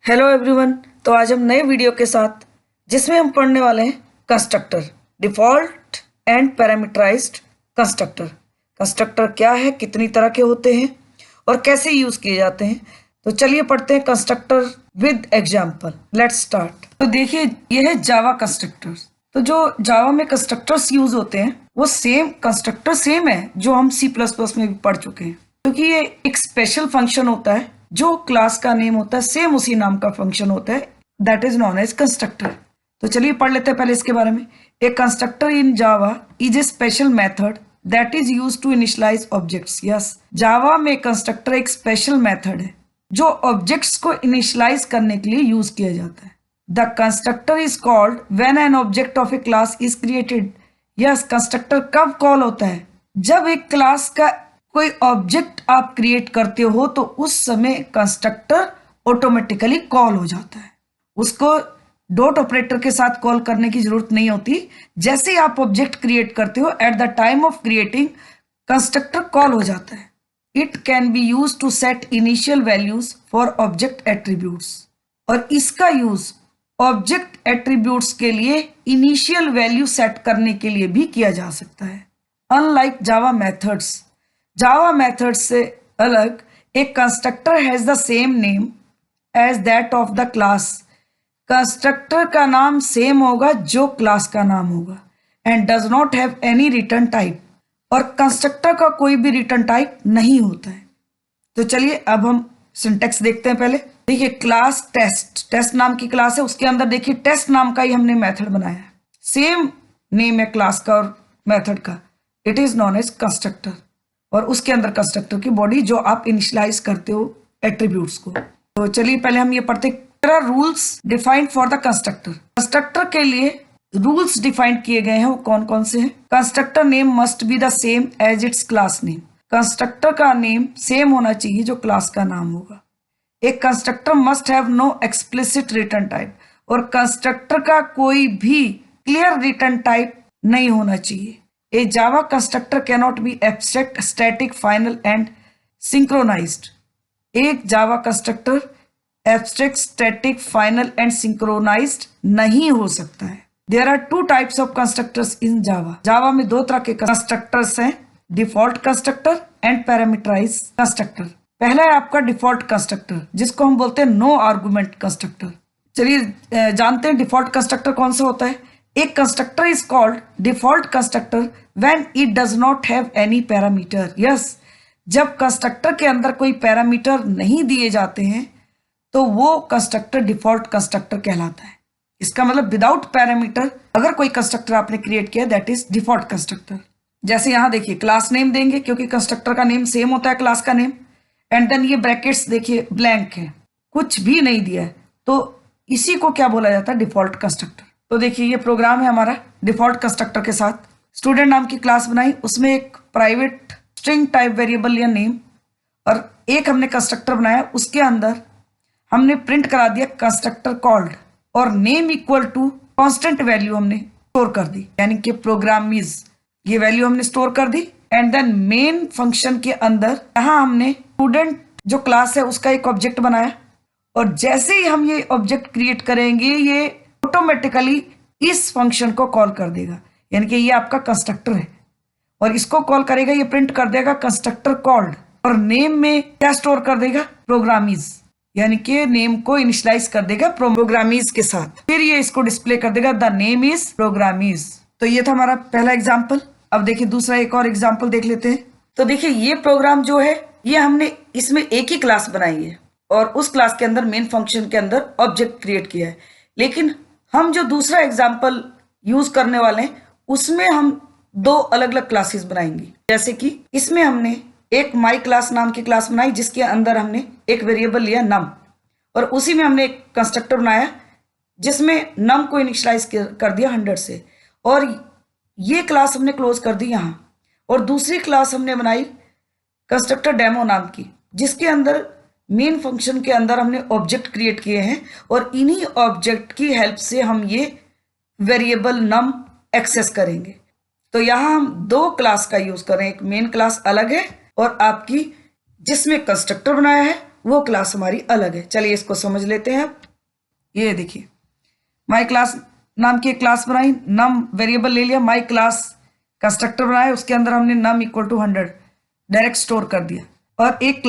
Hello everyone. तो आज हम नए वीडियो के साथ जिसमें हम पढ़ने वाले हैं constructor, default and parameterized constructor. Constructor क्या है, कितनी तरह के होते हैं और कैसे यूज़ किए जाते हैं। तो चलिए पढ़ते हैं constructor with example. Let's start. तो देखिए, ये है जावा कंस्ट्रक्टर्स। तो जो जावा में कंस्ट्रक्टर्स यूज़ होते हैं वो सेम कंस्ट्रक्टर सेम है जो हम C++ में भी पढ़ चुके हैं, क्योंकि ये एक स्पेशल फंक्शन होता है। जो क्लास का नेम होता है सेम उसी नाम का फंक्शन होता है, that is known as constructor. तो चलिए पढ़ लेते हैं पहले इसके बारे में। A constructor in Java is a special method that is used to initialise objects. Yes, Java में कंस्ट्रक्टर एक स्पेशल मेथड है जो ऑब्जेक्ट्स को इनिशियलाइज करने के लिए यूज किया जाता है। The constructor is called when an object of A class is created. Yes, constructor कब कॉल होता है? जब एक क्लास का कोई ऑब्जेक्ट आप क्रिएट करते हो तो उस समय कंस्ट्रक्टर ऑटोमेटिकली कॉल हो जाता है। उसको डॉट ऑपरेटर के साथ कॉल करने की जरूरत नहीं होती। जैसे ही आप ऑब्जेक्ट क्रिएट करते हो, at the time of creating constructor call हो जाता है। It can be use to set initial values for object attributes. और इसका यूज ऑब्जेक्ट एट्रीब्यूट्स के लिए इनिशियल वैल्यू सेट करने के लिए भी किया जा सकता है। Unlike Java methods, Java method से अलग एक constructor has the same name as that of the class. Constructor का नाम सेम होगा जो क्लास का नाम होगा, and does not have any return type. और कंस्ट्रक्टर का कोई भी रिटर्न टाइप नहीं होता है। तो चलिए अब हम सिंटेक्स देखते हैं। पहले देखिए, क्लास टेस्ट, टेस्ट नाम की क्लास है, उसके अंदर देखिए टेस्ट नाम का ही हमने मेथड बनाया है। सेम नेम है क्लास का और मेथड का, it is known as constructor. और उसके अंदर कंस्ट्रक्टर की बॉडी जो आप इनिशियलाइज करते हो एट्रीब्यूट्स को। तो चलिए पहले हम ये पढ़ते हैं। There are rules defined for the constructor. Constructor के लिए रूल्स डिफाइंड किए गए हैं, वो कौन कौन से हैं? Constructor name must be the same as its class name. Constructor का नेम सेम होना चाहिए जो क्लास का नाम होगा। एक constructor must have no explicit return type. और कंस्ट्रक्टर का कोई भी क्लियर रिटर्न टाइप नहीं होना चाहिए। A Java constructor cannot be abstract, static, final and synchronized. एक Java constructor abstract, static, final and synchronized नहीं हो सकता है। There are two types of constructors in Java. Java में दो तरह के constructors हैं, default constructor and parameterized constructor। पहला है आपका डिफॉल्ट कंस्ट्रक्टर, जिसको हम बोलते हैं नो आर्गुमेंट कंस्ट्रक्टर। चलिए जानते हैं डिफॉल्ट कंस्ट्रक्टर कौन सा होता है। एक constructor is called default constructor when it does not have any parameter. Yes, जब कंस्ट्रक्टर के अंदर कोई पैरामीटर नहीं दिए जाते हैं तो वो कंस्ट्रक्टर डिफॉल्ट कंस्ट्रक्टर कहलाता है। इसका मतलब विदाउट पैरामीटर अगर कोई कंस्ट्रक्टर आपने क्रिएट किया, दैट इज डिफॉल्ट कंस्ट्रक्टर। जैसे यहां देखिए, क्लास नेम देंगे क्योंकि कंस्ट्रक्टर का नेम सेम होता है क्लास का नेम, एंड देन ये ब्रैकेट्स देखिए ब्लैंक है, कुछ भी नहीं दिया है, तो इसी को क्या बोला जाता है? Default constructor. तो देखिए ये प्रोग्राम है हमारा डिफॉल्ट कंस्ट्रक्टर के साथ। स्टूडेंट नाम की क्लास बनाई, उसमें एक प्राइवेट स्ट्रिंग टाइप वेरिएबल या नेम और एक हमने कंस्ट्रक्टर बनाया, उसके अंदर हमने प्रिंट करा दिया कंस्ट्रक्टर कॉल्ड और name equal to constant value हमने स्टोर कर दी, यानी कि प्रोग्रामीज ये वैल्यू हमने स्टोर कर दी। एंड देन मेन फंक्शन के अंदर यहाँ हमने स्टूडेंट जो क्लास है उसका एक ऑब्जेक्ट बनाया, और जैसे ही हम ये ऑब्जेक्ट क्रिएट करेंगे ये ऑटोमेटिकली इस फंक्शन को कॉल कर देगा, यानी कि ये आपका कंस्ट्रक्टर है और इसको कॉल करेगा, ये प्रिंट कर देगा कंस्ट्रक्टर कॉल्ड, और नेम में क्या स्टोर कर देगा? प्रोग्रामीज, यानी कि नेम को इनिशियलाइज कर देगा प्रोग्रामीज के साथ। फिर ये इसको डिस्प्ले कर देगा द नेम इज प्रोग्रामीज। तो ये था हमारा पहला एग्जाम्पल। अब देखिए दूसरा एक और एग्जाम्पल देख लेते हैं। तो देखिए ये प्रोग्राम जो है ये हमने इसमें एक ही क्लास बनाई है और उस क्लास के अंदर मेन फंक्शन के अंदर ऑब्जेक्ट क्रिएट किया है, लेकिन हम जो दूसरा एग्जाम्पल यूज करने वाले हैं उसमें हम दो अलग अलग क्लासेस बनाएंगे। जैसे कि इसमें हमने एक माई क्लास नाम की क्लास बनाई जिसके अंदर हमने एक वेरिएबल लिया नम, और उसी में हमने एक कंस्ट्रक्टर बनाया जिसमें नम को इनिशियलाइज कर दिया 100 से, और ये क्लास हमने क्लोज कर दी यहाँ। और दूसरी क्लास हमने बनाई कंस्ट्रक्टर डेमो नाम की, जिसके अंदर मेन फंक्शन के अंदर हमने ऑब्जेक्ट क्रिएट किए हैं और इन्हीं ऑब्जेक्ट की हेल्प से हम ये वेरिएबल नम एक्सेस करेंगे। तो यहाँ हम दो क्लास का यूज कर रहे हैं, एक मेन क्लास अलग है और आपकी जिसमें कंस्ट्रक्टर बनाया है वो क्लास हमारी अलग है। चलिए इसको समझ लेते हैं। ये देखिए, माई क्लास नाम की एक क्लास बनाई, नम वेरिएबल ले लिया, माई क्लास कंस्ट्रक्टर बनाया, उसके अंदर हमने num equal to 100 direct store कर दिया। और एक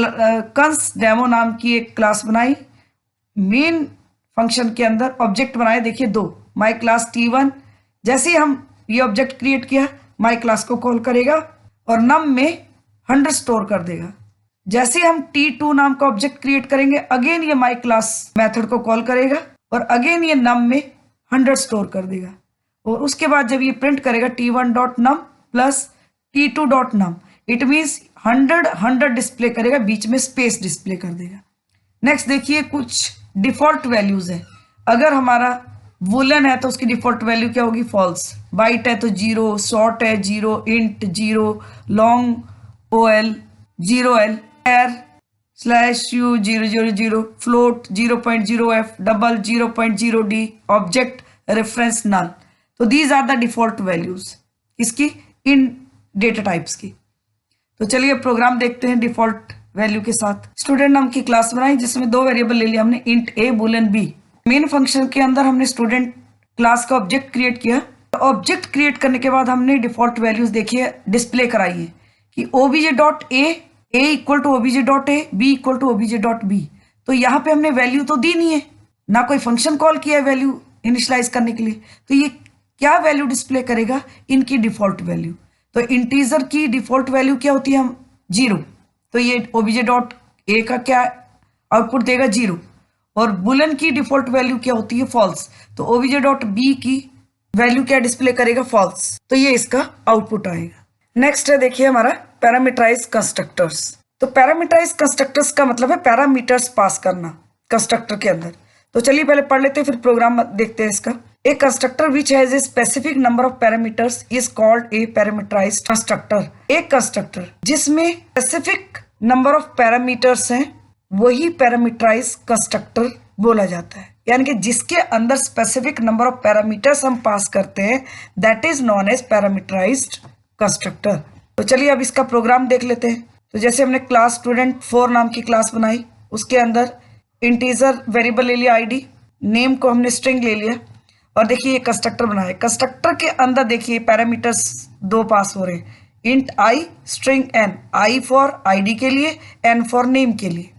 कंस डेमो नाम की एक क्लास बनाई, मेन फंक्शन के अंदर ऑब्जेक्ट बनाए, देखिए 2, माई क्लास T1। जैसे ही हम ये ऑब्जेक्ट क्रिएट किया, माई क्लास को कॉल करेगा और नम में 100 स्टोर कर देगा। जैसे हम T2 नाम का ऑब्जेक्ट क्रिएट करेंगे, अगेन ये माई क्लास मेथड को कॉल करेगा और अगेन ये नम में 100 स्टोर कर देगा। और उसके बाद जब ये प्रिंट करेगा T1.num plus T2.num, it means 100 display करेगा, बीच में स्पेस डिस्प्ले कर देगा। नेक्स्ट देखिए, कुछ डिफॉल्ट वैल्यूज है। अगर हमारा वुलन है तो उसकी डिफॉल्ट वैल्यू क्या होगी? फॉल्स। बाइट है तो 0, शॉर्ट है 0, int 0, long OL 0L, /u 000, float 0.0f, double 0.0d, object reference null. तो these are the default values इसकी इन डेटा टाइप्स की। तो चलिए प्रोग्राम देखते हैं डिफॉल्ट वैल्यू के साथ। स्टूडेंट नाम की क्लास बनाई जिसमें 2 वेरिएबल ले लिया हमने, int a Boolean b। Main function के अंदर हमने स्टूडेंट क्लास का ऑब्जेक्ट क्रिएट किया। ऑब्जेक्ट क्रिएट करने के बाद हमने डिफॉल्ट वैल्यूज देखिए डिस्प्ले कराई है कि obj.a, a equal to obj.a, b equal to obj.b। तो यहाँ पे हमने वैल्यू तो दी नहीं है, ना कोई फंक्शन कॉल किया है वैल्यू इनिशियलाइज करने के लिए। तो ये क्या वैल्यू डिस्प्ले करेगा? इनकी डिफॉल्ट वैल्यू। तो इंटीजर की डिफॉल्ट वैल्यू क्या होती है? हम 0। तो ये obj.a का क्या आउटपुट देगा? 0। और बुलन की डिफॉल्ट वैल्यू क्या होती है? फॉल्स। तो obj.b की वैल्यू क्या डिस्प्ले करेगा? फॉल्स। तो ये इसका आउटपुट आएगा। नेक्स्ट है देखिए हमारा पैरामीटराइज कंस्ट्रक्टर्स। तो पैरामीटराइज कंस्ट्रक्टर्स का मतलब है पैरामीटर्स पास करना कंस्ट्रक्टर के अंदर। तो चलिए पहले पढ़ लेते हैं, फिर प्रोग्राम देखते हैं इसका। A constructor which has a specific number of parameters is called a parameterized constructor। एक कंस्ट्रक्टर जिसमें स्पेसिफिक नंबर ऑफ पैरामीटर्स हैं वही पैरामीटराइज कंस्ट्रक्टर बोला जाता है। यानी कि जिसके अंदर स्पेसिफिक नंबर ऑफ पैरामीटर्स हम पास करते हैं, that is non as parameterized constructor. तो चलिए अब इसका प्रोग्राम देख लेते हैं। तो जैसे हमने क्लास स्टूडेंट 4 नाम की क्लास बनाई, उसके अंदर इंटीजर वेरिएबल ले लिया ID, नेम को हमने स्ट्रिंग ले लिया और देखिए ये कंस्ट्रक्टर बनाया। कंस्ट्रक्टर के अंदर देखिए पैरामीटर्स 2 पास हो रहे हैं, int I, string n, I for ID के लिए, n फॉर नेम के लिए।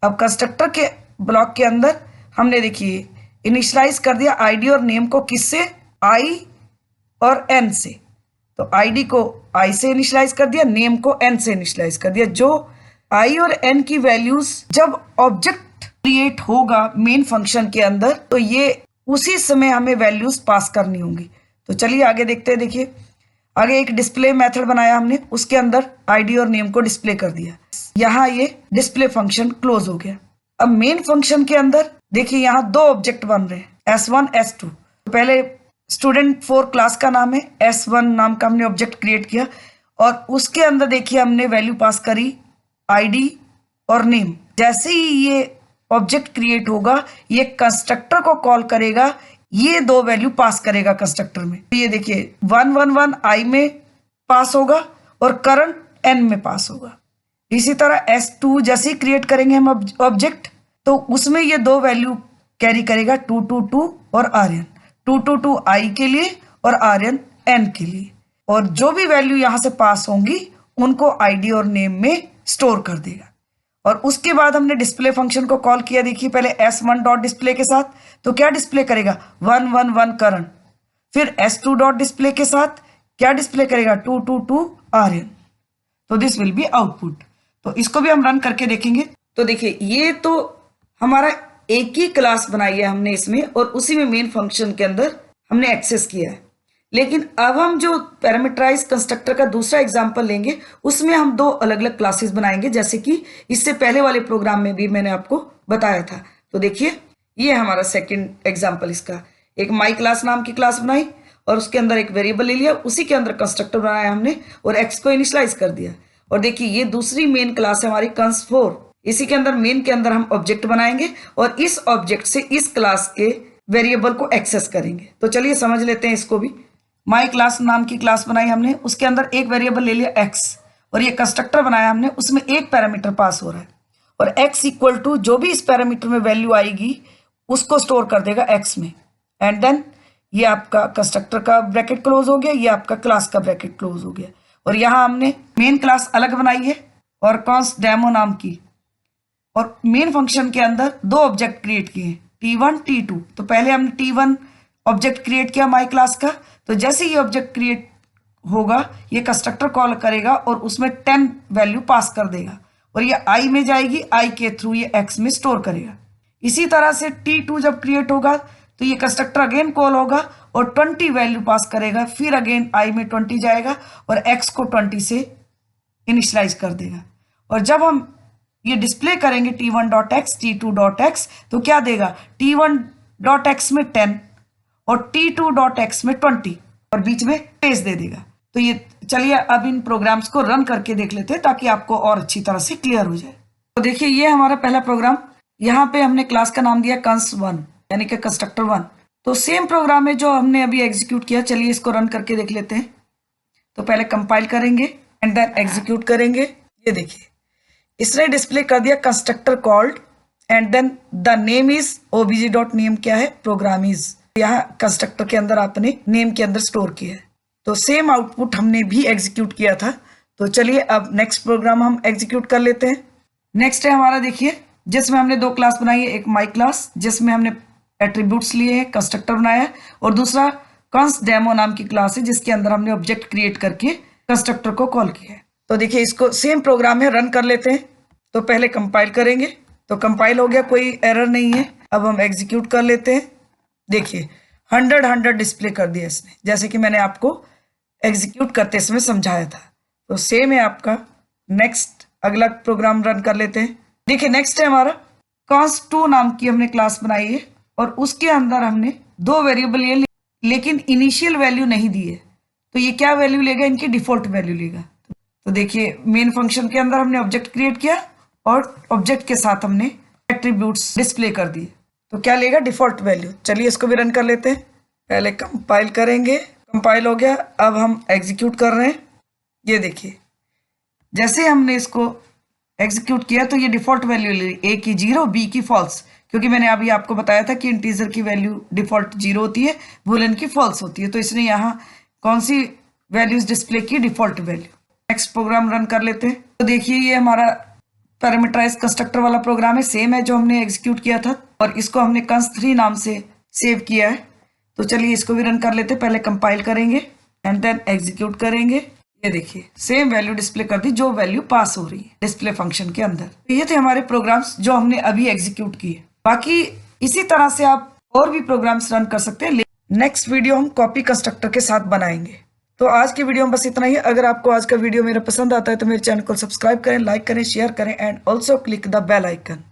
अब कंस्ट्रक्टर के ब्लॉक के अंदर हमने देखिए इनिशियलाइज कर दिया ID और नेम को, किससे? I और n से। तो ID को I से इनिशियलाइज कर दिया, नेम को n से इनिशियलाइज कर दिया। जो I और n की वैल्यूज जब ऑब्जेक्ट क्रिएट होगा मेन फंक्शन के अंदर, तो ये उसी समय हमें वैल्यूज पास करनी होंगी। तो चलिए आगे देखते हैं। देखिए आगे एक डिस्प्ले मेथड बनाया हमने, उसके अंदर ID और नेम को डिस्प्ले कर दिया। यहाँ ये डिस्प्ले फंक्शन क्लोज हो गया। अब मेन फंक्शन के अंदर देखिए यहाँ 2 ऑब्जेक्ट बन रहे हैं, S1 S2। तो पहले स्टूडेंट 4 क्लास का नाम है, S1 नाम का हमने ऑब्जेक्ट क्रिएट किया और उसके अंदर देखिए हमने वैल्यू पास करी ID और नेम। जैसे ही ये ऑब्जेक्ट क्रिएट होगा, ये कंस्ट्रक्टर को कॉल करेगा, ये 2 वैल्यू पास करेगा कंस्ट्रक्टर में। तो ये देखिए 111 I में पास होगा और करंट n में पास होगा। इसी तरह S2 जैसे ही क्रिएट करेंगे हम ऑब्जेक्ट, तो उसमें ये 2 वैल्यू कैरी करेगा, 222 और RN। 222 I के लिए और RN n के लिए। और जो भी वैल्यू यहाँ से पास होंगी उनको ID और नेम में स्टोर कर देगा। और उसके बाद हमने डिस्प्ले फंक्शन को कॉल किया। देखिए पहले S1 डॉट डिस्प्ले के साथ, तो क्या डिस्प्ले करेगा? 111 करंट। फिर S2 डॉट डिस्प्ले के साथ क्या डिस्प्ले करेगा? 222 RN। तो दिस विल बी आउटपुट। तो इसको भी हम रन करके देखेंगे। तो देखिए ये तो हमारा एक ही क्लास बनाई है हमने इसमें, और उसी में मेन फंक्शन के अंदर हमने एक्सेस किया है। लेकिन अब हम जो पैरामीटराइज कंस्ट्रक्टर का दूसरा एग्जांपल लेंगे, उसमें हम 2 अलग अलग क्लासेस बनाएंगे, जैसे कि इससे पहले वाले प्रोग्राम में भी मैंने आपको बताया था। तो देखिए ये हमारा सेकंड एग्जांपल इसका। एक माई क्लास नाम की क्लास बनाई और उसके अंदर एक वेरिएबल ले लिया, उसी के अंदर कंस्ट्रक्टर बनाया हमने और एक्स को इनिशियलाइज कर दिया। और देखिए ये दूसरी मेन क्लास है हमारी cons4। इसी के अंदर मेन के अंदर हम ऑब्जेक्ट बनाएंगे और इस ऑब्जेक्ट से इस क्लास के वेरिएबल को एक्सेस करेंगे। तो चलिए समझ लेते हैं इसको भी। माई क्लास नाम की क्लास बनाई हमने, उसके अंदर एक वेरिएबल ले लिया x और ये कंस्ट्रक्टर बनाया हमने, उसमें एक पैरामीटर पास हो रहा है और x इक्वल टू जो भी इस पैरामीटर में वैल्यू आएगी उसको स्टोर कर देगा x में। एंड देन ये आपका कंस्ट्रक्टर का ब्रैकेट क्लोज हो गया, ये आपका क्लास का ब्रैकेट क्लोज हो गया। और यहाँ हमने मेन क्लास अलग बनाई है और कॉन्स्ट डेमो नाम की, और मेन फंक्शन के अंदर दो ऑब्जेक्ट क्रिएट किए हैं, T1 T2। तो पहले हमने T1 ऑब्जेक्ट क्रिएट किया माई क्लास का, तो जैसे ये ऑब्जेक्ट क्रिएट होगा ये कंस्ट्रक्टर कॉल करेगा और उसमें 10 वैल्यू पास कर देगा और ये i में जाएगी, i के थ्रू ये x में स्टोर करेगा। इसी तरह से T2 जब क्रिएट होगा तो ये कंस्ट्रक्टर अगेन कॉल होगा और 20 वैल्यू पास करेगा, फिर अगेन i में 20 जाएगा और x को 20 से इनिशियलाइज कर देगा। और जब हम ये डिस्प्ले करेंगे T1.x T2.x तो क्या देगा, T1.x में 10 और T2.x में 20 और बीच में स्पेस दे देगा। तो ये चलिए अब इन प्रोग्राम्स को रन करके देख लेते हैं ताकि आपको और अच्छी तरह से क्लियर हो जाए। तो देखिए ये हमारा पहला प्रोग्राम, यहाँ पे हमने क्लास का नाम दिया cons1 यानी कि कंस्ट्रक्टर 1। तो सेम प्रोग्राम है जो हमने अभी एग्जीक्यूट किया, चलिए इसको रन करके देख लेते हैं। तो पहले कंपाइल करेंगे एंड देन एग्जीक्यूट करेंगे। ये देखिए इसने डिस्प्ले कर दिया constructor called and then the name is obj.name क्या है, प्रोग्राम इज। यहाँ कंस्ट्रक्टर के अंदर आपने नेम के अंदर स्टोर किया है। तो सेम आउटपुट हमने भी एग्जीक्यूट किया था। तो चलिए अब नेक्स्ट प्रोग्राम हम एग्जीक्यूट कर लेते हैं। नेक्स्ट है हमारा, देखिए जिसमें हमने दो क्लास बनाई है, एक माई क्लास जिसमें हमने एट्रीब्यूट्स लिए हैं, कंस्ट्रक्टर बनाया है, और दूसरा कॉन्स्ट डेमो नाम की क्लास है जिसके अंदर हमने ऑब्जेक्ट क्रिएट करके कंस्ट्रक्टर को कॉल किया है। तो देखिए इसको सेम प्रोग्राम है, रन कर लेते हैं। तो पहले कंपाइल करेंगे, तो कंपाइल हो गया, कोई एरर नहीं है। अब हम एग्जीक्यूट कर लेते हैं। देखिए 100 डिस्प्ले कर दिया इसने, जैसे कि मैंने आपको एग्जीक्यूट करते समय समझाया था। तो सेम है आपका। नेक्स्ट अगला प्रोग्राम रन कर लेते हैं। देखिए नेक्स्ट है हमारा const2 नाम की हमने क्लास बनाई है और उसके अंदर हमने दो वेरिएबल लिए लेकिन इनिशियल वैल्यू नहीं दी है। तो ये क्या वैल्यू लेगा, इनकी डिफॉल्ट वैल्यू लेगा। तो देखिए मेन फंक्शन के अंदर हमने ऑब्जेक्ट क्रिएट किया और ऑब्जेक्ट के साथ हमने एट्रीब्यूट्स डिस्प्ले कर दिए। तो क्या लेगा, डिफॉल्ट वैल्यू। चलिए इसको भी रन कर लेते हैं। पहले कंपाइल करेंगे, कंपाइल हो गया। अब हम एग्जीक्यूट कर रहे हैं। ये देखिए जैसे हमने इसको एग्जीक्यूट किया तो ये डिफॉल्ट वैल्यू ले, ए की 0 बी की फॉल्स, क्योंकि मैंने अभी आपको बताया था कि इंटीजर की वैल्यू डिफॉल्ट 0 होती है, बूलियन की फॉल्स होती है। तो इसने यहाँ कौन सी वैल्यूज डिस्प्ले की, default value. Next program run कर लेते हैं। तो देखिए ये हमारा पैरामीटराइज कंस्ट्रक्टर वाला प्रोग्राम है, सेम है जो हमने एग्जीक्यूट किया था और इसको हमने cons3 नाम से सेव किया है। तो चलिए इसको भी रन कर लेते हैं। पहले कंपाइल करेंगे एंड देन एग्जीक्यूट करेंगे। ये देखिए सेम वैल्यू डिस्प्ले कर दी जो वैल्यू पास हो रही है डिस्प्ले फंक्शन के अंदर। तो ये थे हमारे प्रोग्राम्स जो हमने अभी एग्जीक्यूट किए। बाकी इसी तरह से आप और भी प्रोग्राम्स रन कर सकते हैं। नेक्स्ट वीडियो हम कॉपी कंस्ट्रक्टर के साथ बनाएंगे। तो आज की वीडियो में बस इतना ही। अगर आपको आज का वीडियो मेरा पसंद आता है तो मेरे चैनल को सब्सक्राइब करें, लाइक करें, शेयर करें and also click the bell icon.